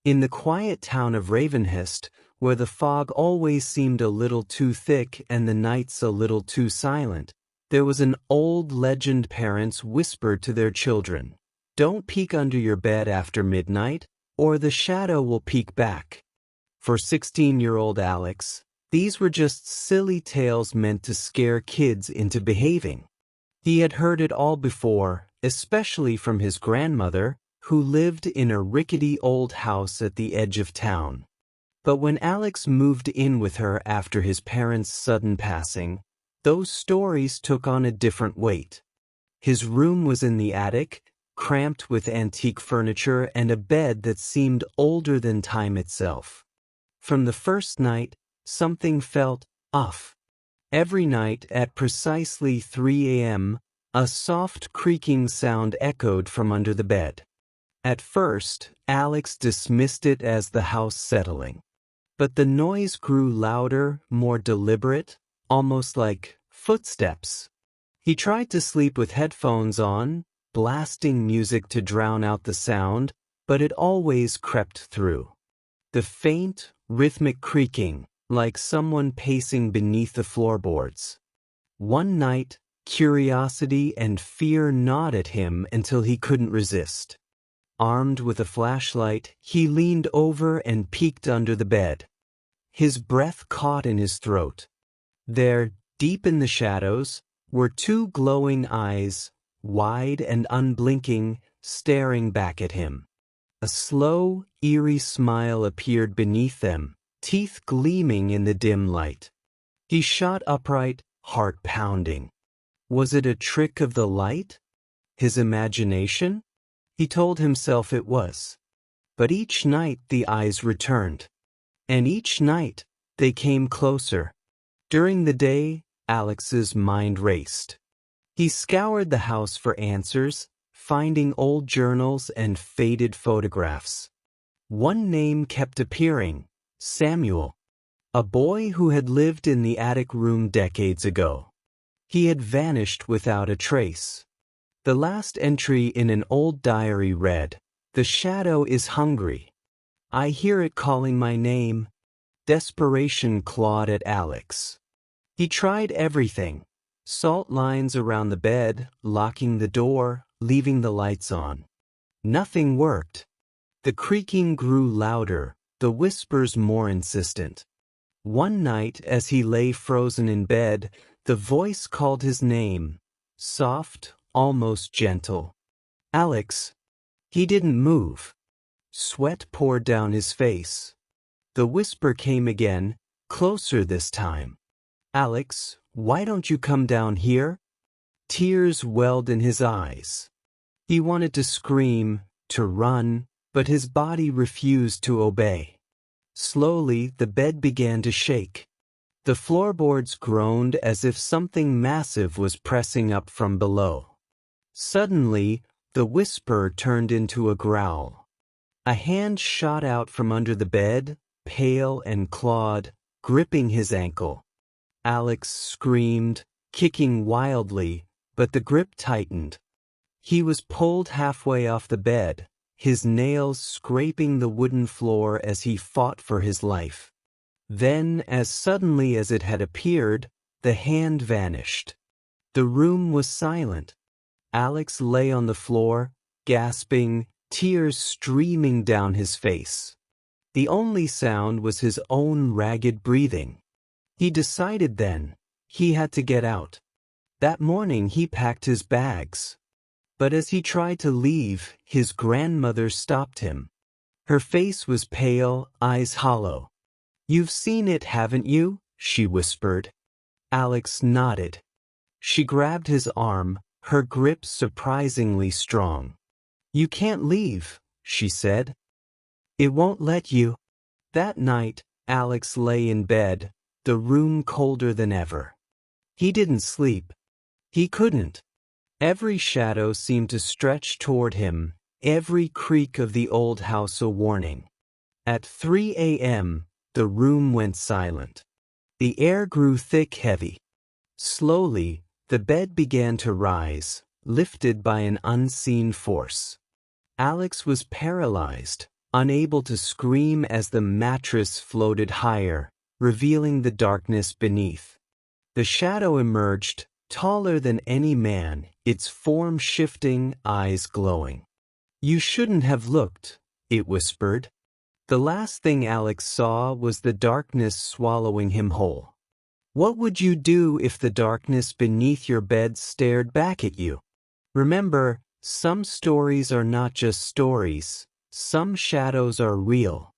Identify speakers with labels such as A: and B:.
A: In the quiet town of Ravenhurst, where the fog always seemed a little too thick and the nights a little too silent, there was an old legend parents whispered to their children, "Don't peek under your bed after midnight, or the shadow will peek back." For 16-year-old Alex, these were just silly tales meant to scare kids into behaving. He had heard it all before, especially from his grandmother, who lived in a rickety old house at the edge of town. But when Alex moved in with her after his parents' sudden passing, those stories took on a different weight. His room was in the attic, cramped with antique furniture and a bed that seemed older than time itself. From the first night, something felt off. Every night at precisely 3 a.m., a soft creaking sound echoed from under the bed. At first, Alex dismissed it as the house settling. But the noise grew louder, more deliberate, almost like footsteps. He tried to sleep with headphones on, blasting music to drown out the sound, but it always crept through. The faint, rhythmic creaking, like someone pacing beneath the floorboards. One night, curiosity and fear gnawed at him until he couldn't resist. Armed with a flashlight, he leaned over and peeked under the bed. His breath caught in his throat. There, deep in the shadows, were two glowing eyes, wide and unblinking, staring back at him. A slow, eerie smile appeared beneath them, teeth gleaming in the dim light. He shot upright, heart pounding. Was it a trick of the light? His imagination? He told himself it was. But each night the eyes returned. And each night they came closer. During the day, Alex's mind raced. He scoured the house for answers, finding old journals and faded photographs. One name kept appearing, Samuel, a boy who had lived in the attic room decades ago. He had vanished without a trace. The last entry in an old diary read, "The shadow is hungry. I hear it calling my name." Desperation clawed at Alex. He tried everything. Salt lines around the bed, locking the door, leaving the lights on. Nothing worked. The creaking grew louder, the whispers more insistent. One night, as he lay frozen in bed, the voice called his name, soft, almost gentle. Alex. He didn't move. Sweat poured down his face. The whisper came again, closer this time. "Alex, why don't you come down here?" Tears welled in his eyes. He wanted to scream, to run, but his body refused to obey. Slowly, the bed began to shake. The floorboards groaned as if something massive was pressing up from below. Suddenly, the whisper turned into a growl. A hand shot out from under the bed, pale and clawed, gripping his ankle. Alex screamed, kicking wildly, but the grip tightened. He was pulled halfway off the bed, his nails scraping the wooden floor as he fought for his life. Then, as suddenly as it had appeared, the hand vanished. The room was silent. Alex lay on the floor, gasping, tears streaming down his face. The only sound was his own ragged breathing. He decided then, he had to get out. That morning he packed his bags. But as he tried to leave, his grandmother stopped him. Her face was pale, eyes hollow. "You've seen it, haven't you?" she whispered. Alex nodded. She grabbed his arm, her grip surprisingly strong. "You can't leave," she said. "It won't let you." That night, Alex lay in bed, the room colder than ever. He didn't sleep. He couldn't. Every shadow seemed to stretch toward him, every creak of the old house a warning. At 3 a.m., the room went silent. The air grew thick, heavy. Slowly, the bed began to rise, lifted by an unseen force. Alex was paralyzed, unable to scream as the mattress floated higher, revealing the darkness beneath. The shadow emerged, taller than any man, its form shifting, eyes glowing. "You shouldn't have looked," it whispered. The last thing Alex saw was the darkness swallowing him whole. What would you do if the darkness beneath your bed stared back at you? Remember, some stories are not just stories. Some shadows are real.